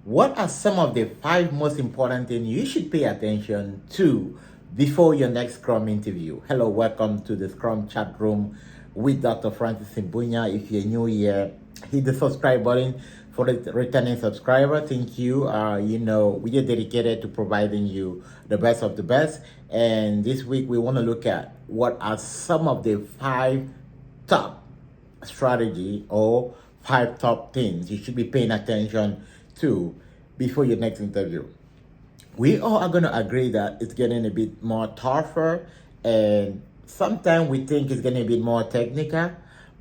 What are some of the 5 most important things you should pay attention to before your next Scrum interview? Hello, welcome to the Scrum chat room with Dr. Francis Imbunya. If you're new here, hit the subscribe button. For the returning subscriber, thank you. We are dedicated to providing you the best of the best. And this week, we want to look at what are some of the 5 top strategy or 5 top things you should be paying attention to before your next interview. We all are going to agree that it's getting a bit more tougher, and sometimes we think it's getting a bit more technical,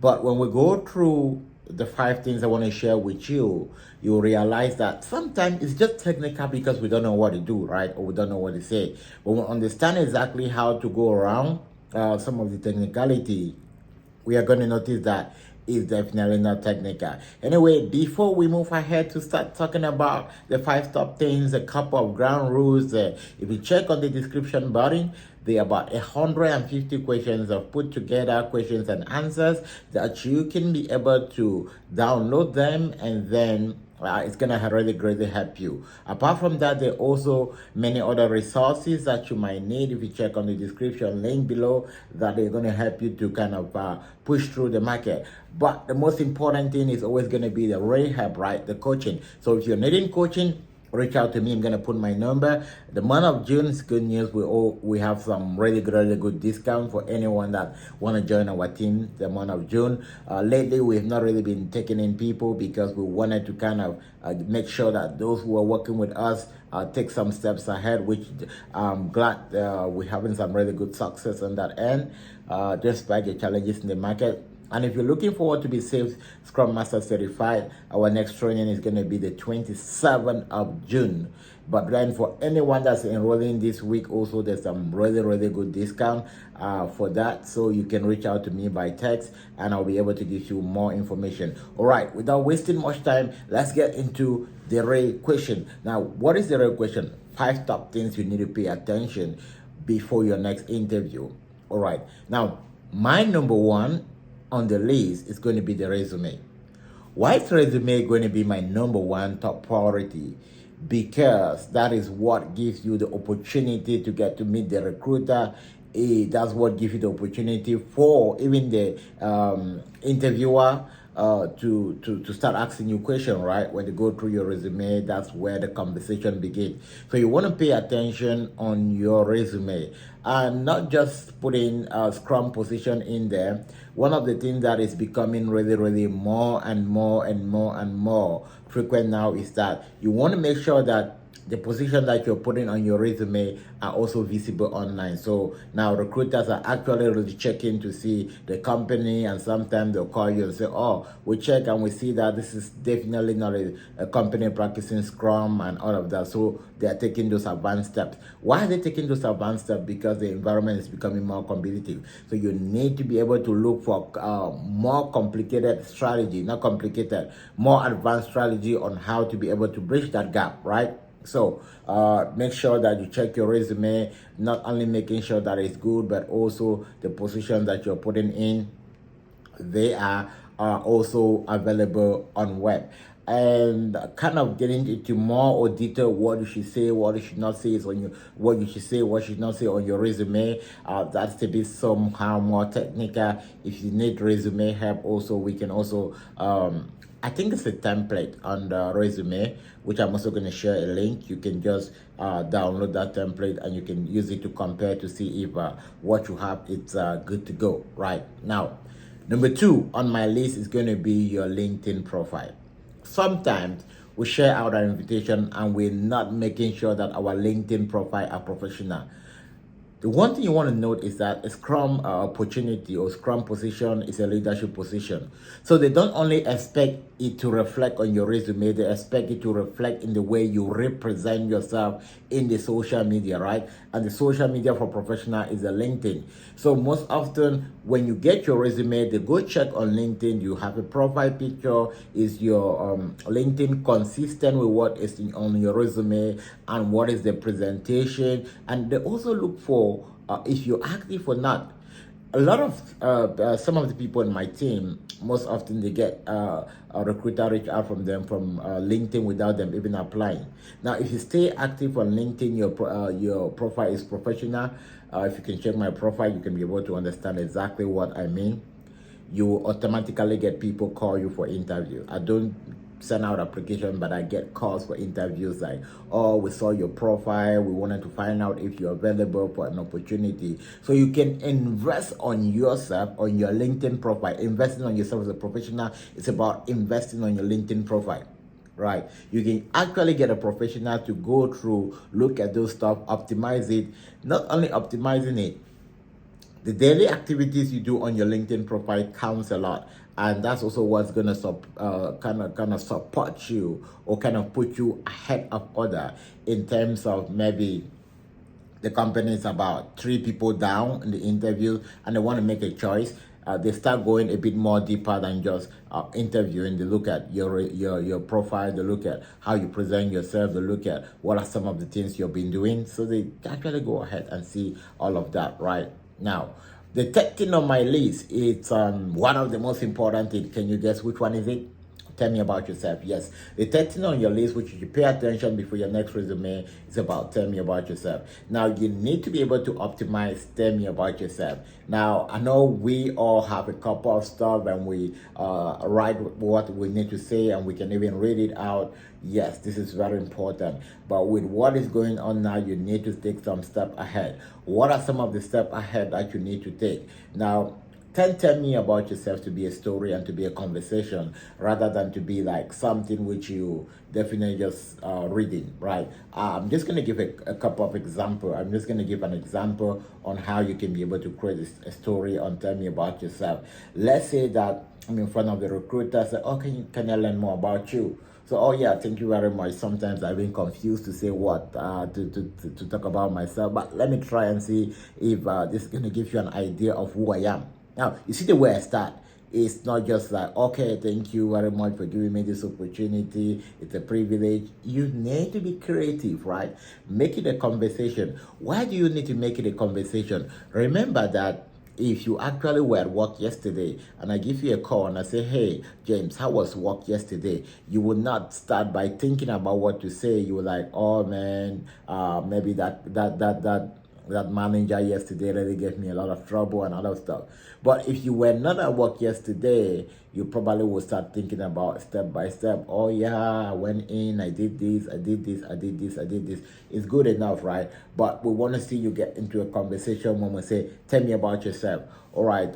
but when we go through the 5 things I want to share with you, you'll realize that sometimes it's just technical because we don't know what to do, right? Or we don't know what to say. But when we understand exactly how to go around some of the technicality, we are going to notice that it's definitely not technical. Anyway, before we move ahead to start talking about the 5 top things, a couple of ground rules. If you check on the description button, there are about 150 questions of put together questions and answers that you can be able to download them, and then it's gonna really greatly help you. Apart from that, there are also many other resources that you might need. If you check on the description link below, that they're gonna help you to kind of push through the market. But the most important thing is always gonna be the rehab, right? The coaching. So if you're needing coaching, reach out to me. I'm gonna put my number. The month of June is good news. We have some really good discount for anyone that want to join our team the month of June. Lately we have not really been taking in people because we wanted to kind of make sure that those who are working with us take some steps ahead, which I'm glad we're having some really good success on that end, despite the challenges in the market. And if you're looking forward to be SAFe Scrum Master Certified, our next training is going to be the 27th of June. But then for anyone that's enrolling this week, also there's some really good discount for that. So you can reach out to me by text and I'll be able to give you more information. All right, without wasting much time, let's get into the real question. Now, what is the real question? 5 top things you need to pay attention before your next interview. All right, now my number 1 on the list is going to be the resume. Why is resume going to be my number 1 top priority? Because that is what gives you the opportunity to get to meet the recruiter. That's what gives you the opportunity for even the interviewer to start asking you questions, right? When they go through your resume, that's where the conversation begins. So you want to pay attention on your resume and not just putting a Scrum position in there. One of the things that is becoming really more and more frequent now is that you want to make sure that the position that you're putting on your resume are also visible online. So now recruiters are actually really checking to see the company, and sometimes they'll call you and say, oh, we check and we see that this is definitely not a company practicing Scrum and all of that. So they are taking those advanced steps. Why are they taking those advanced steps? Because the environment is becoming more competitive. So you need to be able to look for more complicated strategy, not complicated, more advanced strategy on how to be able to bridge that gap, right? So make sure that you check your resume, not only making sure that it's good, but also the position that you're putting in, they are also available on web. And kind of getting into more or detail what you should say, what you should not say is on your, what you should say, what you should not say on your resume. That's to be somehow more technical. If you need resume help, also we can also I think it's a template on the resume, which I'm also going to share a link. You can just download that template and you can use it to compare to see if what you have it's good to go right now. Number 2 on my list is going to be your LinkedIn profile. Sometimes we share out our invitation and we're not making sure that our LinkedIn profile are professional. The one thing you want to note is that a Scrum opportunity or Scrum position is a leadership position. So they don't only expect it to reflect on your resume, they expect it to reflect in the way you represent yourself in the social media, right? And the social media for professional is a LinkedIn. So most often when you get your resume, they go check on LinkedIn, you have a profile picture, is your LinkedIn consistent with what is on your resume and what is the presentation, and they also look for if you're active or not. a lot of some of the people in my team, most often they get a recruiter reach out from them from LinkedIn without them even applying. Now, if you stay active on LinkedIn, your profile is professional. If you can check my profile, you can be able to understand exactly what I mean. You automatically get people call you for interview. I don't send out application, but I get calls for interviews like, oh, we saw your profile, we wanted to find out if you're available for an opportunity. So you can invest on yourself, on your LinkedIn profile. Investing on yourself as a professional is about investing on your LinkedIn profile. Right, you can actually get a professional to go through, look at those stuff, optimize it. Not only optimizing it, the daily activities you do on your LinkedIn profile counts a lot, and that's also what's gonna kind of support you or kind of put you ahead of other in terms of maybe the company is about 3 people down in the interview and they want to make a choice. They start going a bit more deeper than just interviewing. They look at your profile, they look at how you present yourself, they look at what are some of the things you've been doing. So they actually go ahead and see all of that right now. The third thing on my list is one of the most important things. Can you guess which one is it? Tell me about yourself. Yes, the third thing on your list, which you should pay attention before your next resume, is about tell me about yourself. Now, you need to be able to optimize tell me about yourself. Now, I know we all have a couple of stuff and we write what we need to say and we can even read it out. Yes, this is very important. But with what is going on now, you need to take some step ahead. What are some of the steps ahead that you need to take? Now, tell me about yourself to be a story and to be a conversation rather than to be like something which you definitely just reading, right? I'm just going to give a couple of examples. I'm just going to give an example on how you can be able to create a story on tell me about yourself. Let's say that I'm in front of the recruiter, say, oh, can I learn more about you? So, oh yeah, thank you very much. Sometimes I've been confused to say what to talk about myself, but let me try and see if this is going to give you an idea of who I am. Now, you see the way I start. It's not just like, okay, thank you very much for giving me this opportunity. It's a privilege. You need to be creative, right? Make it a conversation. Why do you need to make it a conversation? Remember that if you actually were at work yesterday and I give you a call and I say, hey, James, how was work yesterday? You will not start by thinking about what to say. You were like, oh man, maybe that manager yesterday really gave me a lot of trouble and other stuff. But if you were not at work yesterday, you probably will start thinking about step by step. Oh yeah, I went in, I did this, I did this, I did this, I did this. It's good enough, right? But we want to see you get into a conversation when we say, tell me about yourself. All right,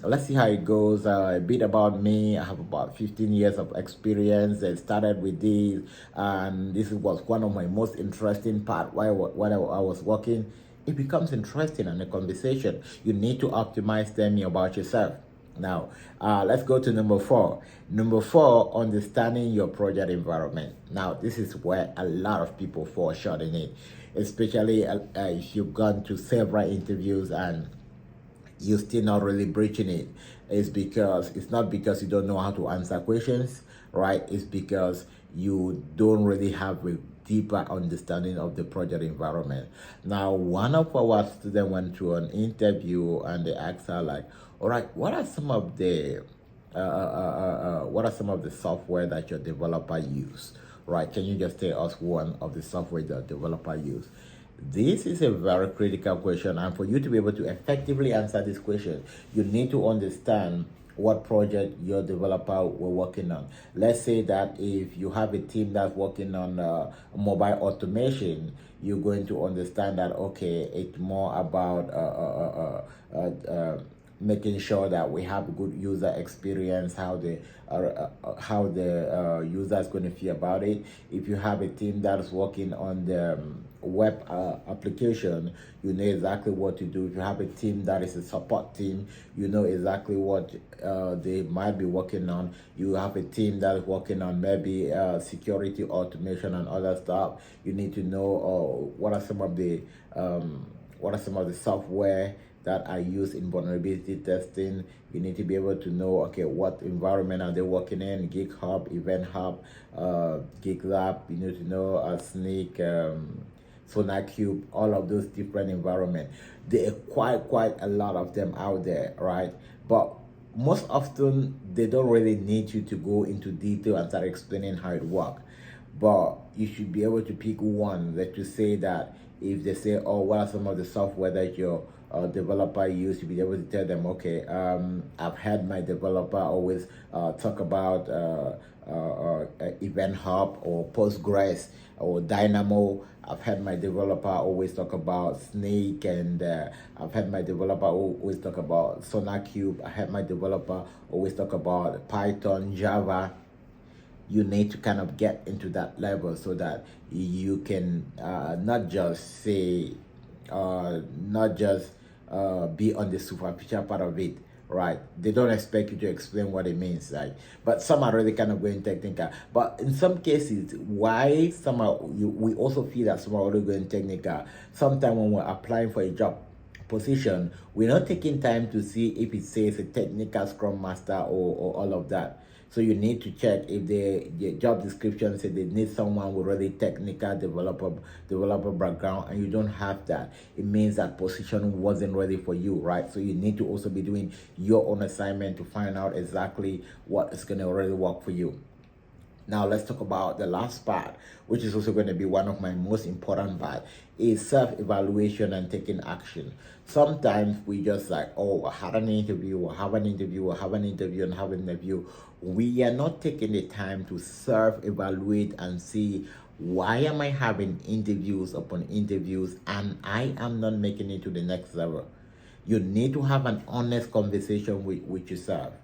let's see how it goes. A bit about me. I have about 15 years of experience. I started with this, and this was one of my most interesting part while I was working. It becomes interesting and a conversation. You need to optimize tell me about yourself. Now, let's go to number 4. Number 4, understanding your project environment. Now, this is where a lot of people fall short in it, especially if you've gone to several interviews and you're still not really breaching it. It's not because you don't know how to answer questions, right? It's because you don't really have a deeper understanding of the project environment. Now, one of our students went to an interview and they asked her like, all right, what are some of the software that your developer use? Right? Can you just tell us one of the software that developer use? This is a very critical question, and for you to be able to effectively answer this question, you need to understand what project your developer were working on. Let's say that if you have a team that's working on mobile automation, you're going to understand that, okay, it's more about making sure that we have a good user experience, how the user is going to feel about it. If you have a team that is working on the web application, you know exactly what to do. If you have a team that is a support team, you know exactly what they might be working on. You have a team that is working on maybe security automation and other stuff. You need to know what are some of the software that are used in vulnerability testing. You need to be able to know, okay, what environment are they working in? GitHub, Event Hub, GitLab. You need to know Sneak. SonarQube, all of those different environments. There are quite a lot of them out there, right? But most often they don't really need you to go into detail and start explaining how it works. But you should be able to pick one that you say that if they say, oh, what are some of the software that your developer use, you be able to tell them, okay, I've had my developer always talk about Event Hub or Postgres or Dynamo. I've had my developer always talk about Snake, and I've had my developer always talk about SonarQube. I had my developer always talk about Python, Java. You need to kind of get into that level so that you can not just say, not just be on the superficial part of it, right? They don't expect you to explain what it means, right? But some are really kind of going technical. But in some cases, why some are, we also feel that some are already going technical. Sometimes when we're applying for a job position, we're not taking time to see if it says a technical Scrum Master or all of that. So you need to check if the job description says they need someone with really technical developer background, and you don't have that. It means that position wasn't ready for you, right? So you need to also be doing your own assignment to find out exactly what is going to really work for you. Now let's talk about the last part, which is also going to be one of my most important parts, is self-evaluation and taking action. Sometimes we just like, oh, I had an interview, I have an interview, I have an interview, and have an interview. We are not taking the time to self-evaluate and see, why am I having interviews upon interviews and I am not making it to the next level? You need to have an honest conversation with yourself.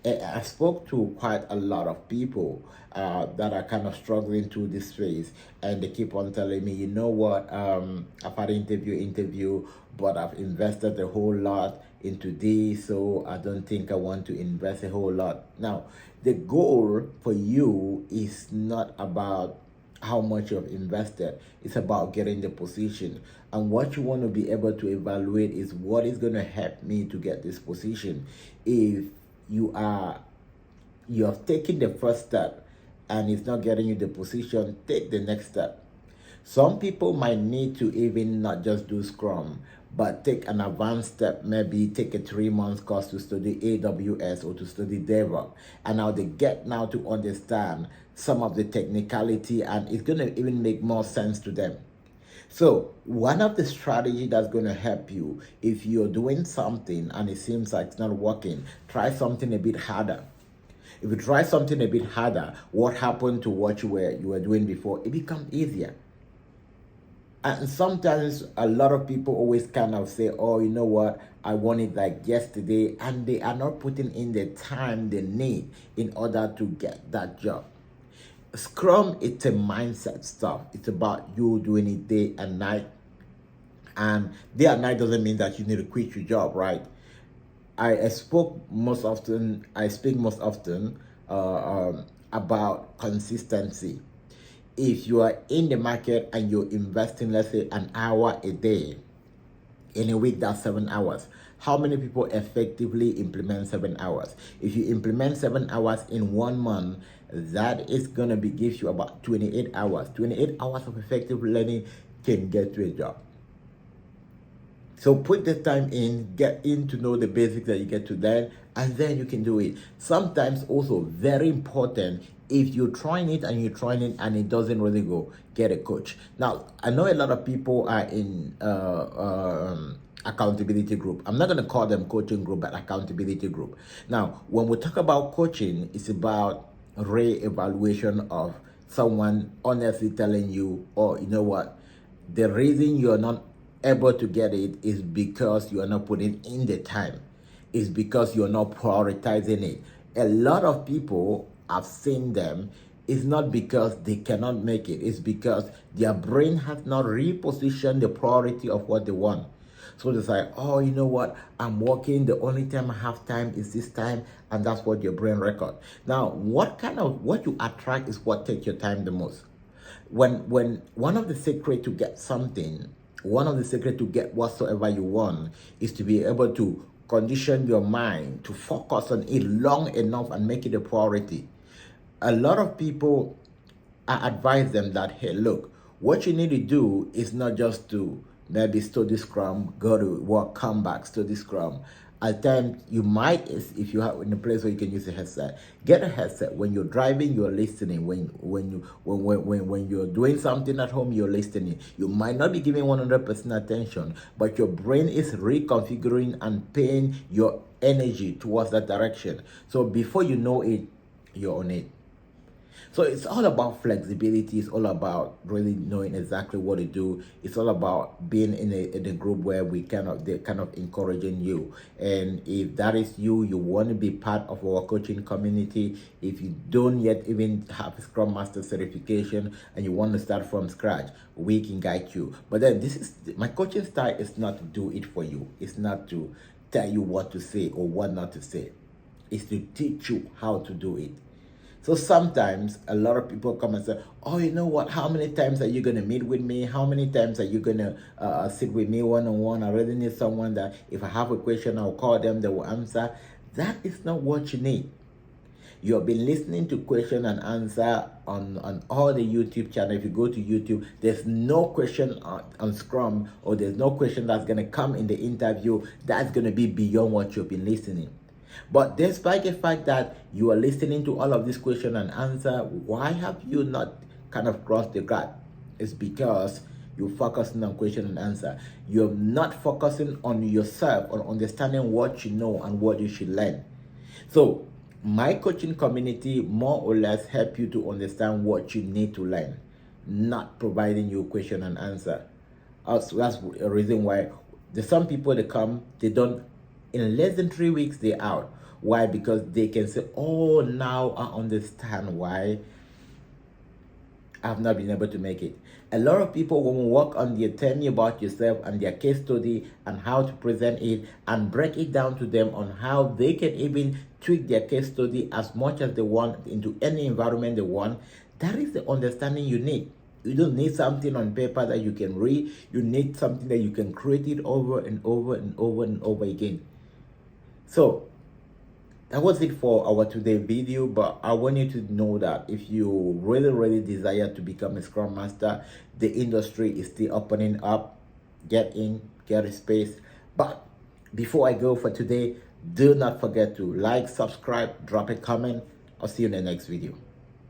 I spoke to quite a lot of people that are kind of struggling through this phase, and they keep on telling me, you know what, I've had interview, but I've invested a whole lot into this, so I don't think I want to invest a whole lot. Now, the goal for you is not about how much you've invested. It's about getting the position, and what you want to be able to evaluate is what is going to help me to get this position. If you have taken the first step and it's not getting you the position, take the next step. Some people might need to even not just do Scrum, but take an advanced step, maybe take a 3-month course to study AWS or to study DevOps. And now they get now to understand some of the technicality, and it's going to even make more sense to them. So one of the strategies that's going to help you, if you're doing something and it seems like it's not working, try something a bit harder. If you try something a bit harder, what happened to what you were doing before? It becomes easier. And sometimes a lot of people always kind of say, oh, you know what, I want it like yesterday, and they are not putting in the time they need in order to get that job. Scrum, it's a mindset stuff. It's about you doing it day and night. And day and night doesn't mean that you need to quit your job, right? I speak most often about consistency. If you are in the market and you're investing, let's say, an hour a day, in a week that's 7 hours. How many people effectively implement 7 hours? If you implement 7 hours in 1 month, that is going to give you about 28 hours. 28 hours of effective learning can get you a job. So put the time in, get in to know the basics that you get to learn, and then you can do it. Sometimes also very important, if you're trying it and it doesn't really go, get a coach. Now, I know a lot of people are in accountability group. I'm not going to call them coaching group, but accountability group. Now, when we talk about coaching, it's about re-evaluation of someone honestly telling you, oh, you know what, the reason you're not able to get it is because you are not putting in the time. It's because you're not prioritizing it. A lot of people, I've seen them, it's not because they cannot make it. It's because their brain has not repositioned the priority of what they want. So it's like, oh, you know what, I'm working, the only time I have time is this time, and that's what your brain records. Now, what you attract is what takes your time the most. When one of the secrets to get something, one of the secrets to get whatsoever you want is to be able to condition your mind to focus on it long enough and make it a priority. A lot of people, I advise them that, hey, look, What you need to do is not just to maybe study Scrum, go to work, come back, study Scrum. At times you might, if you have in a place where you can use a headset, get a headset. When you're driving, you're listening. When you're doing something at home, you're listening. You might not be giving 100% attention, but your brain is reconfiguring and paying your energy towards that direction. So before you know it, you're on it. So it's all about flexibility. It's all about really knowing exactly what to do. It's all about being in a group where they're kind of encouraging you. And if that is you, you want to be part of our coaching community. If you don't yet even have a Scrum Master certification and you want to start from scratch, we can guide you. But then my coaching style is not to do it for you. It's not to tell you what to say or what not to say. It's to teach you how to do it. So sometimes a lot of people come and say, oh, you know what, how many times are you going to meet with me? How many times are you going to sit with me one-on-one? I really need someone that if I have a question, I'll call them, they will answer. That is not what you need. You have been listening to question and answer on all the YouTube channel. If you go to YouTube, there's no question on Scrum, or there's no question that's going to come in the interview that's going to be beyond what you've been listening. But despite the fact that you are listening to all of this question and answer, why have you not kind of crossed the gap? It's because you're focusing on question and answer. You're not focusing on yourself, on understanding what you know and what you should learn. So my coaching community more or less help you to understand what you need to learn, not providing you question and answer. Also, that's a reason why there's some people that come, they don't, in less than 3 weeks, they're out. Why? Because they can say, oh, now I understand why I've not been able to make it. A lot of people, when we work on their tell me about yourself and their case study and how to present it and break it down to them on how they can even tweak their case study as much as they want into any environment they want, that is the understanding you need. You don't need something on paper that you can read. You need something that you can create it over and over and over and over again. So that was it for our today video, but I want you to know that if you really desire to become a Scrum Master, the industry is still opening up. Get in, get a space. But before I go for today, do not forget to like, subscribe, drop a comment. I'll see you in the next video.